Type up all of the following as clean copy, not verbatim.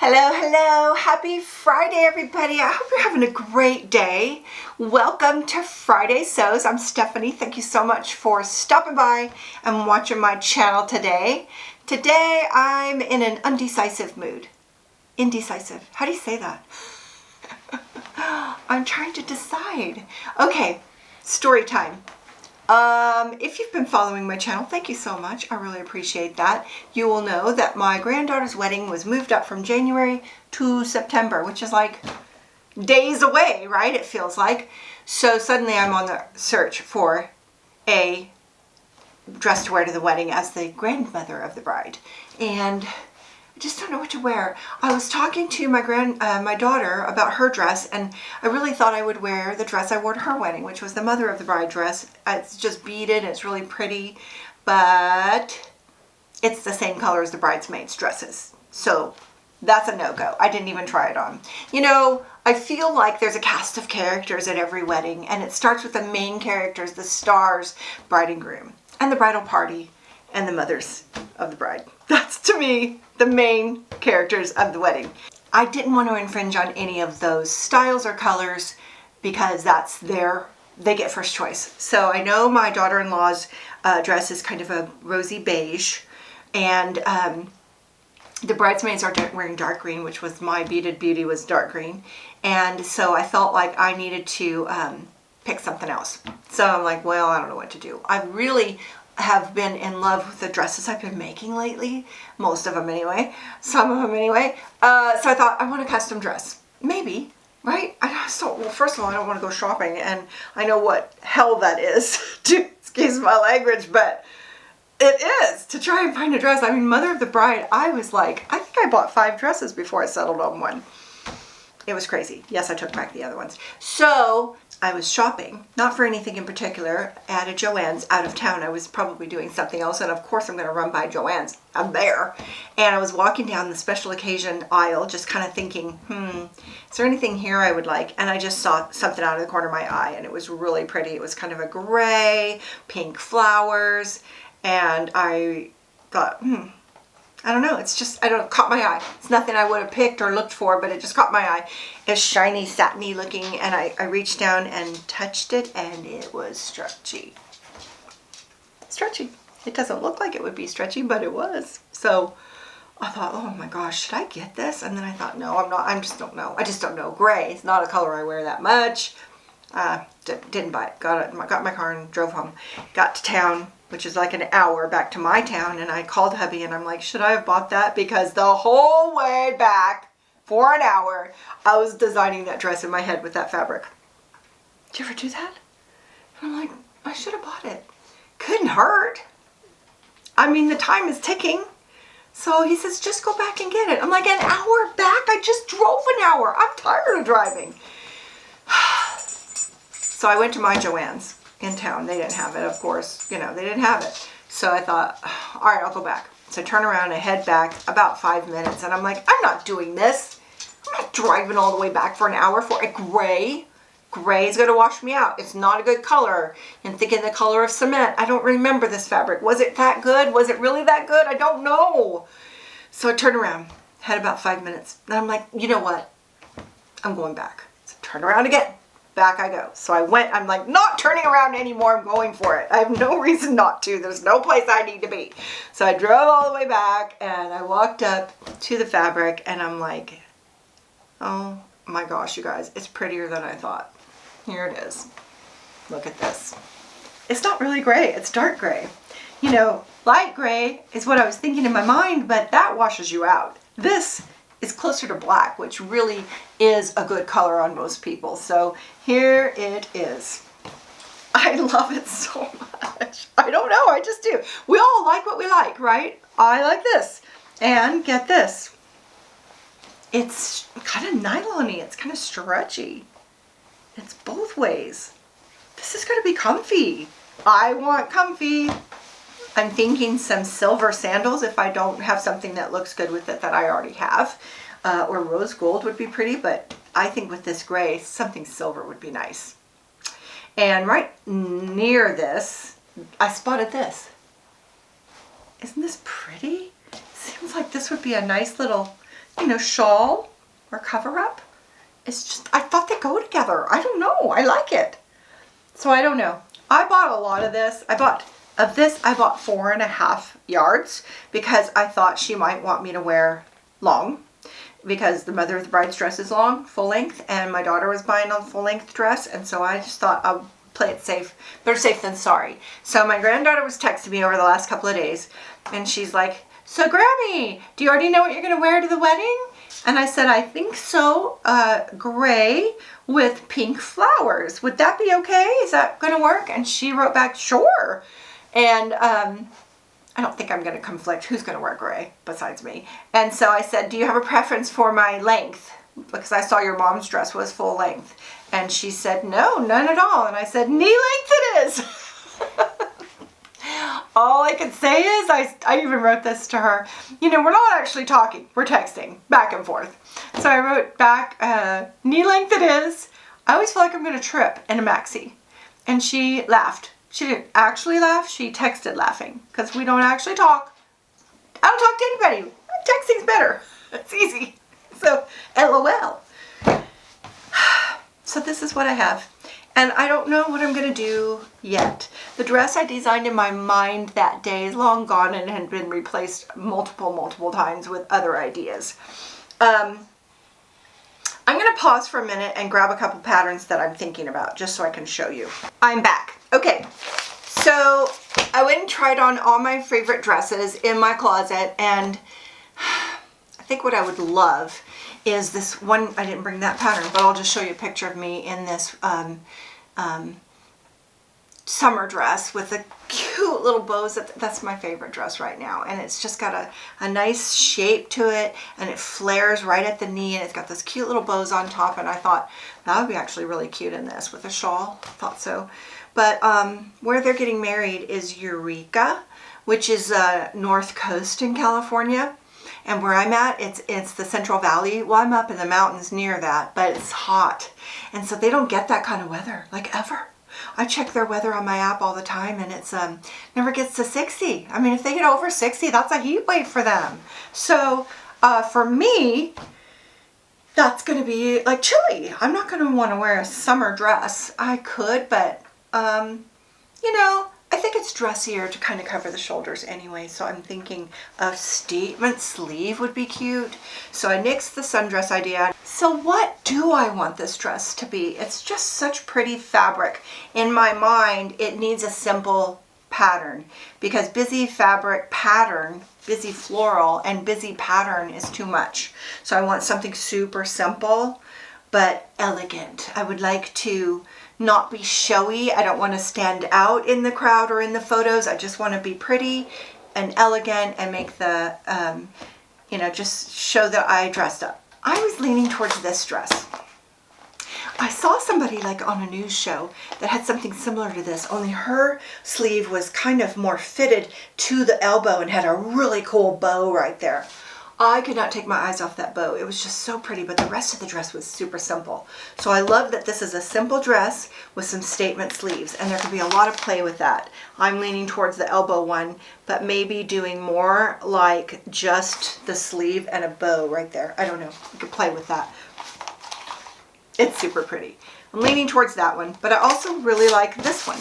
Hello, hello. Happy Friday, everybody. I hope you're having a great day. Welcome to Friday Sews. I'm Stephanie. Thank you so much for stopping by and watching my channel today. Today, I'm in an undecisive mood. Indecisive. How do you say that? I'm trying to decide. Okay, story time. If you've been following my channel, thank you so much. I really appreciate that. You will know that my granddaughter's wedding was moved up from January to September, which is like days away, right? It feels like. So suddenly I'm on the search for a dress to wear to the wedding as the grandmother of the bride. And I just don't know what to wear. I was talking to my daughter about her dress, and I really thought I would wear the dress I wore to her wedding, which was the mother of the bride dress. It's just beaded, it's really pretty, but it's the same color as the bridesmaids' dresses. So that's a no-go. I didn't even try it on. You know, I feel like there's a cast of characters at every wedding, and it starts with the main characters, the stars, bride and groom, and the bridal party, and the mothers of the bride. That's, to me, the main characters of the wedding. I didn't want to infringe on any of those styles or colors because that's they get first choice. So I know my daughter-in-law's dress is kind of a rosy beige, and the bridesmaids are wearing dark green, which was my beaded beauty, was dark green. And so I felt like I needed to pick something else. So I'm like, well, I don't know what to do. I really have been in love with the dresses I've been making lately. Most of them anyway. Some of them anyway. So I thought, I want a custom dress. Maybe, right? Well, first of all, I don't want to go shopping, and I know what hell that is, to excuse my language, but it is to try and find a dress. I mean, mother of the bride, I was like, I think I bought 5 dresses before I settled on one. It was crazy. Yes, I took back the other ones. So I was shopping, not for anything in particular, at a Joann's out of town. I was probably doing something else, and of course I'm going to run by Joann's. I'm there. And I was walking down the special occasion aisle, just kind of thinking, is there anything here I would like? And I just saw something out of the corner of my eye, and it was really pretty. It was kind of a gray, pink flowers, and I thought, I don't know, it's just, caught my eye. It's nothing I would have picked or looked for, but it just caught my eye. It's shiny, satiny looking, and I reached down and touched it, and it was stretchy. Stretchy. It doesn't look like it would be stretchy, but it was. So I thought, oh my gosh, should I get this? And then I thought, no, I'm not. I just don't know. I just don't know. Gray is not a color I wear that much. Didn't buy it. Got in my car and drove home. Got to town, which is like an hour back to my town, and I called hubby and I'm like, should I have bought that? Because the whole way back for an hour, I was designing that dress in my head with that fabric. Did you ever do that? And I'm like, I should have bought it. Couldn't hurt. I mean, the time is ticking. So he says, just go back and get it. I'm like, an hour back? I just drove an hour. I'm tired of driving. So I went to my Joann's in town. They didn't have it, of course. You know, they didn't have it. So I thought, all right, I'll go back. So I turn around and head back about 5 minutes. And I'm like, I'm not doing this. I'm not driving all the way back for an hour for a gray. Gray is going to wash me out. It's not a good color. I'm thinking the color of cement. I don't remember this fabric. Was it that good? Was it really that good? I don't know. So I turn around. Had about 5 minutes. And I'm like, you know what? I'm going back. So turn around again. Back I go. So I went, I'm like, not turning around anymore, I'm going for it. I have no reason not to. There's no place I need to be. So I drove all the way back, and I walked up to the fabric, and I'm like, oh my gosh, you guys, it's prettier than I thought. Here it is. Look at this. It's not really gray, it's dark gray. You know, light gray is what I was thinking in my mind, but that washes you out. This is closer to black, which really is a good color on most people. So here it is. I love it so much. I don't know, I just do. We all like what we like, right? I like this. And get this. It's kind of nylon-y. It's kind of stretchy. It's both ways. This is going to be comfy. I want comfy. I'm thinking some silver sandals if I don't have something that looks good with it that I already have. Or rose gold would be pretty, but I think with this gray, something silver would be nice. And right near this, I spotted this. Isn't this pretty? Seems like this would be a nice little you know, shawl or cover up. It's just, I thought they go together. I don't know. I like it. So I don't know. I bought a lot of this. I bought 4.5 yards because I thought she might want me to wear long, because the mother of the bride's dress is long, full length, and my daughter was buying a full length dress, and so I just thought I'll play it safe. Better safe than sorry. So my granddaughter was texting me over the last couple of days, and she's like, so Grammy, do you already know what you're going to wear to the wedding? And I said, I think so, gray with pink flowers. Would that be okay? Is that going to work? And she wrote back, sure. And I don't think I'm going to conflict. Who's going to wear gray besides me? And so I said, do you have a preference for my length? Because I saw your mom's dress was full length. And she said, no, none at all. And I said, knee length it is. All I could say is, I even wrote this to her, you know, we're not actually talking, we're texting back and forth. So I wrote back, knee length it is. I always feel like I'm going to trip in a maxi. And she laughed. She didn't actually laugh, she texted laughing, because we don't actually talk. I don't talk to anybody. Texting's better. It's easy. So, LOL. So this is what I have. And I don't know what I'm going to do yet. The dress I designed in my mind that day is long gone and had been replaced multiple times with other ideas. I'm going to pause for a minute and grab a couple patterns that I'm thinking about just so I can show you. I'm back. Okay, so I went and tried on all my favorite dresses in my closet, and I think what I would love is this one. I didn't bring that pattern, but I'll just show you a picture of me in this summer dress with the cute little bows. That's my favorite dress right now, and it's just got a nice shape to it, and it flares right at the knee, and it's got those cute little bows on top, and I thought that would be actually really cute in this with a shawl. I thought so. But where they're getting married is Eureka, which is North Coast in California. And where I'm at, it's the Central Valley. Well, I'm up in the mountains near that, but it's hot. And so they don't get that kind of weather, like ever. I check their weather on my app all the time, and it's never gets to 60. I mean, if they get over 60, that's a heat wave for them. So for me, that's going to be like chilly. I'm not going to want to wear a summer dress. I could, but you know, I think it's dressier to kind of cover the shoulders anyway, so I'm thinking a statement sleeve would be cute. So I nixed the sundress idea. So what do I want this dress to be? It's just such pretty fabric. In my mind, it needs a simple pattern, because busy fabric pattern, busy floral, and busy pattern is too much. So I want something super simple, but elegant. I would like to not be showy. I don't want to stand out in the crowd or in the photos. I just want to be pretty and elegant and make the, you know, just show that I dressed up. I was leaning towards this dress. I saw somebody like on a news show that had something similar to this, only her sleeve was kind of more fitted to the elbow and had a really cool bow right there. I could not take my eyes off that bow. It was just so pretty, but the rest of the dress was super simple. So I love that this is a simple dress with some statement sleeves, and there could be a lot of play with that. I'm leaning towards the elbow one, but maybe doing more like just the sleeve and a bow right there. I don't know. You could play with that. It's super pretty. I'm leaning towards that one, but I also really like this one.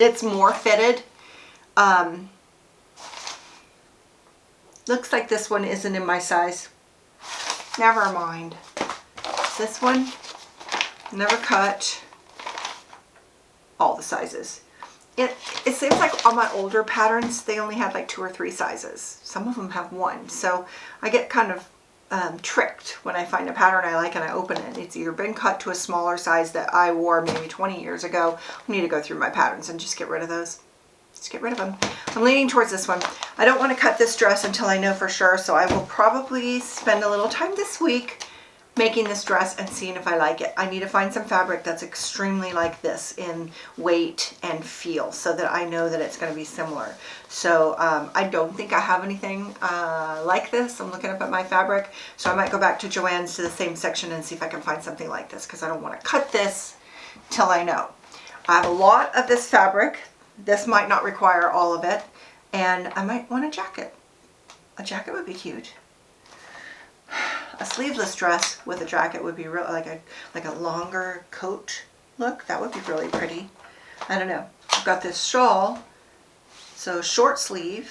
It's more fitted. Looks like this one isn't in my size. Never mind. This one, never cut. All the sizes. It seems like on my older patterns, they only had like 2 or 3 sizes. Some of them have 1. So I get kind of tricked when I find a pattern I like and I open it. It's either been cut to a smaller size that I wore maybe 20 years ago. I need to go through my patterns and just get rid of those. Just get rid of them. I'm leaning towards this one. I don't want to cut this dress until I know for sure, so I will probably spend a little time this week making this dress and seeing if I like it. I need to find some fabric that's extremely like this in weight and feel so that I know that it's going to be similar. So I don't think I have anything like this. I'm looking up at my fabric, so I might go back to Joann's to the same section and see if I can find something like this, because I don't want to cut this till I know. I have a lot of this fabric. This might not require all of it, and I might want a jacket. A jacket would be cute. a sleeveless dress with a jacket would be real, like a longer coat look. That would be really pretty. I don't know. I've got this shawl, so short sleeve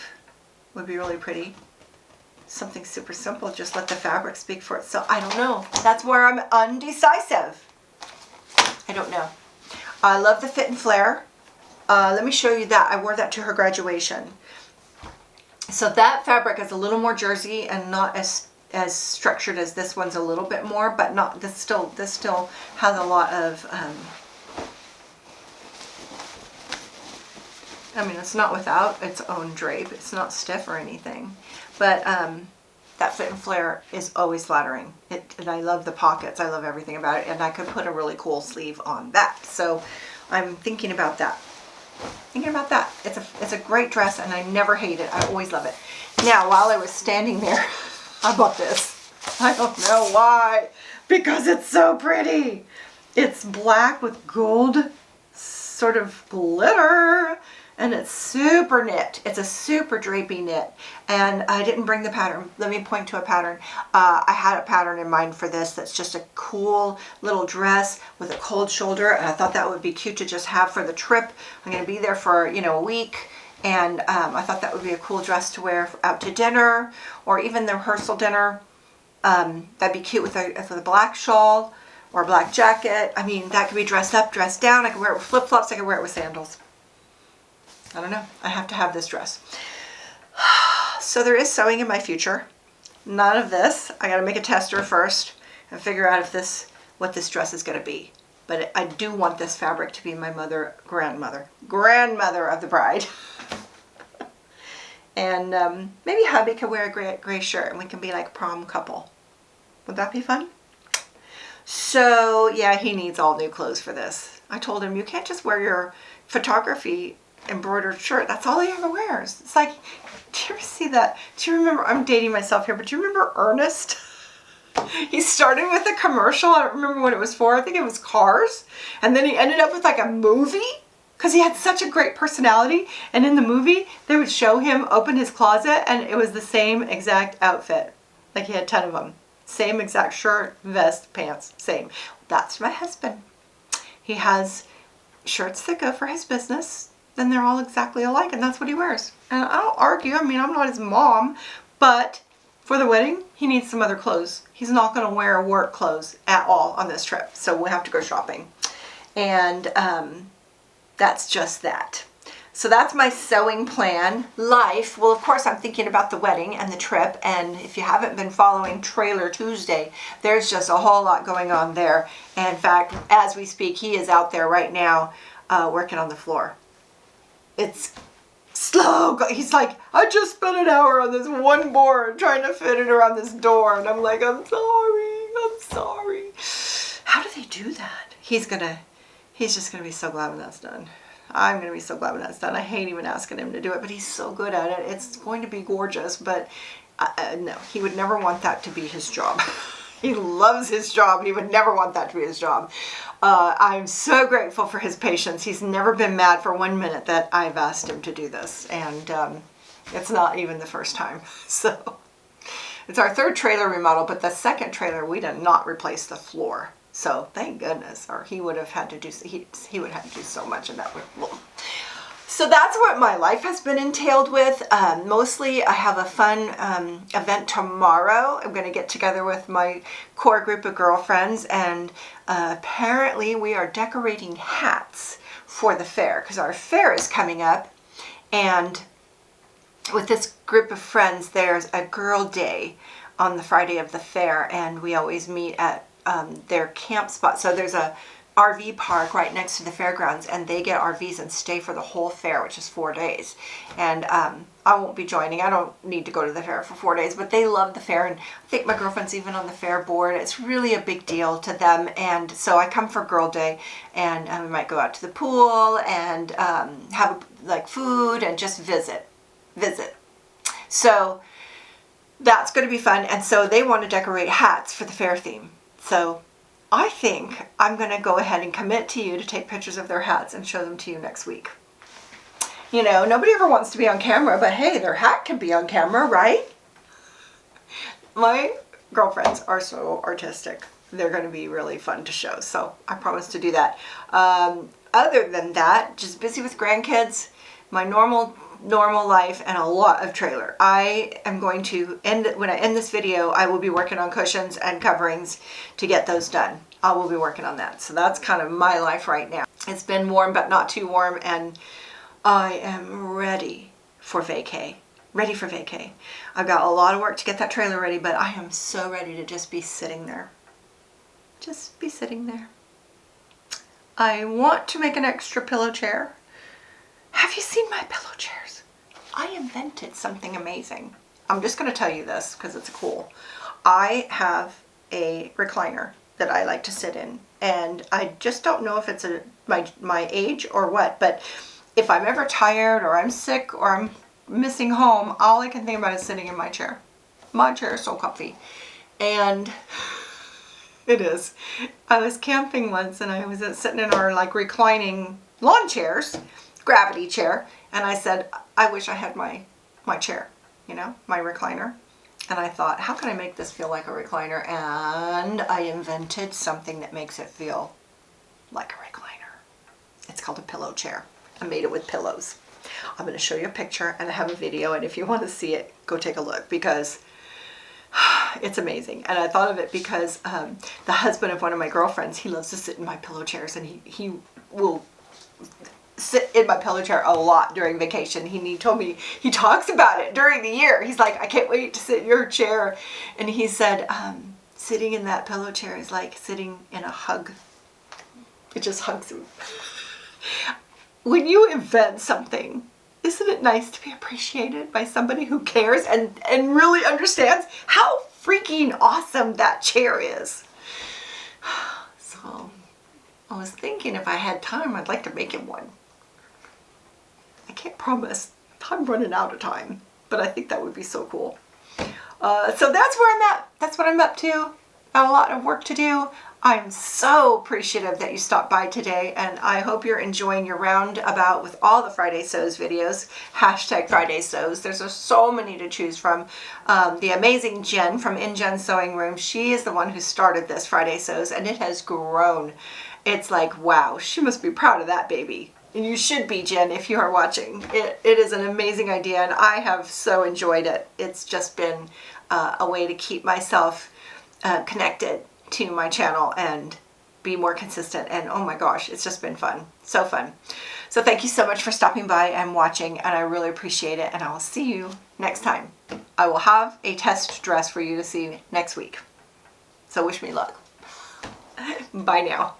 would be really pretty. Something super simple, just let the fabric speak for itself. I don't know. That's where I'm undecisive. I don't know. I love the fit and flare. Let me show you that. I wore that to her graduation. So that fabric is a little more jersey and not as structured as this one's a little bit more, but not this still has a lot of I mean, it's not without its own drape. It's not stiff or anything, but that fit and flare is always flattering. And I love the pockets. I love everything about it, and I could put a really cool sleeve on that. So I'm thinking about that. It's a great dress, and I never hate it. I always love it. Now, while I was standing there, I bought this. I don't know why, because it's so pretty. It's black with gold sort of glitter, and it's super knit. It's a super drapey knit, and I didn't bring the pattern. Let me point to a pattern. I had a pattern in mind for this that's just a cool little dress with a cold shoulder, and I thought that would be cute to just have for the trip. I'm going to be there for, you know, a week, and I thought that would be a cool dress to wear out to dinner or even the rehearsal dinner. That'd be cute with a black shawl or a black jacket. I mean, that could be dressed up, dressed down. I could wear it with flip-flops. I could wear it with sandals. I don't know. I have to have this dress. So there is sewing in my future. None of this. I got to make a tester first and figure out if what this dress is going to be. But I do want this fabric to be my grandmother of the bride. And maybe hubby could wear a gray shirt and we can be like a prom couple. Would that be fun? So yeah, he needs all new clothes for this. I told him, you can't just wear your photography embroidered shirt. That's all he ever wears. It's like, do you ever see that? Do you remember, I'm dating myself here, but do you remember Ernest? He started with a commercial. I don't remember what it was for. I think it was Cars. And then he ended up with like a movie because he had such a great personality. And in the movie, they would show him open his closet and it was the same exact outfit. Like he had 10 of them. Same exact shirt, vest, pants, same. That's my husband. He has shirts that go for his business. Then they're all exactly alike, and that's what he wears. And I don't argue. I mean, I'm not his mom, but for the wedding, he needs some other clothes. He's not going to wear work clothes at all on this trip, so we'll have to go shopping. And that's just that. So that's my sewing plan. Life, well, of course, I'm thinking about the wedding and the trip, and if you haven't been following Trailer Tuesday, there's just a whole lot going on there. And in fact, as we speak, he is out there right now working on the floor. It's slow. He's like, I just spent an hour on this one board trying to fit it around this door. And I'm like, I'm sorry. How do they do that? He's just going to be so glad when that's done. I'm going to be so glad when that's done. I hate even asking him to do it, but he's so good at it. It's going to be gorgeous, but no, he would never want that to be his job. He loves his job. He would never want that to be his job. I'm so grateful for his patience. He's never been mad for 1 minute that I've asked him to do this. And it's not even the first time. So it's our third trailer remodel, but the second trailer, we did not replace the floor. So thank goodness, or he would have had to do, he would have to do so much of that. So that's what my life has been entailed with. Mostly I have a fun event tomorrow. I'm going to get together with my core group of girlfriends, and apparently we are decorating hats for the fair because our fair is coming up. And with this group of friends, there's a girl day on the Friday of the fair, and we always meet at their camp spot. So there's a RV park right next to the fairgrounds, and they get RVs and stay for the whole fair, which is 4 days. And I won't be joining. I don't need to go to the fair for 4 days, but they love the fair, and I think my girlfriend's even on the fair board. It's really a big deal to them, and so I come for Girl Day, and we might go out to the pool and have like food and just visit. So that's going to be fun, and so they want to decorate hats for the fair theme. So I think I'm going to go ahead and commit to you to take pictures of their hats and show them to you next week. You know, nobody ever wants to be on camera, but hey, their hat can be on camera, right? My girlfriends are so artistic. They're going to be really fun to show. So I promise to do that. Other than that, just busy with grandkids, my normal life, and a lot of trailer. I am going to when I end this video, I will be working on cushions and coverings to get those done. I will be working on that. So that's kind of my life right now. It's been warm, but not too warm, and I am ready for vacay. Ready for vacay. I've got a lot of work to get that trailer ready, but I am so ready to just be sitting there. Just be sitting there. I want to make an extra pillow chair. Have you seen my pillow chairs? I invented something amazing. I'm just going to tell you this because it's cool. I have a recliner that I like to sit in, and I just don't know if it's my age or what, but if I'm ever tired or I'm sick or I'm missing home, all I can think about is sitting in my chair. My chair is so comfy. And it is. I was camping once and I was sitting in our like reclining lawn chairs, gravity chair, and I said, I wish I had my chair, you know, my recliner. And I thought, how can I make this feel like a recliner? And I invented something that makes it feel like a recliner. It's called a pillow chair. I made it with pillows. I'm going to show you a picture and I have a video, and if you want to see it, go take a look because it's amazing. And I thought of it because the husband of one of my girlfriends, he loves to sit in my pillow chairs, and he will sit in my pillow chair a lot during vacation. He told me he talks about it during the year. He's like, I can't wait to sit in your chair. And he said, sitting in that pillow chair is like sitting in a hug. It just hugs him. When you invent something, isn't it nice to be appreciated by somebody who cares and really understands how freaking awesome that chair is? So I was thinking if I had time, I'd like to make him one. I can't promise. I'm running out of time, but I think that would be so cool. So that's where I'm at. That's what I'm up to. Got a lot of work to do. I'm so appreciative that you stopped by today, and I hope you're enjoying your roundabout with all the Friday Sews videos. Hashtag Friday Sews. There's so many to choose from. The amazing Jen from In Jen's Sewing Room, she is the one who started this Friday Sews, and it has grown. It's like, wow, she must be proud of that baby. And you should be, Jen, if you are watching. It is an amazing idea, and I have so enjoyed it. It's just been a way to keep myself connected to my channel and be more consistent, and oh my gosh, it's just been fun. So fun. So thank you so much for stopping by and watching, and I really appreciate it, and I will see you next time. I will have a test dress for you to see next week. So wish me luck. Bye now.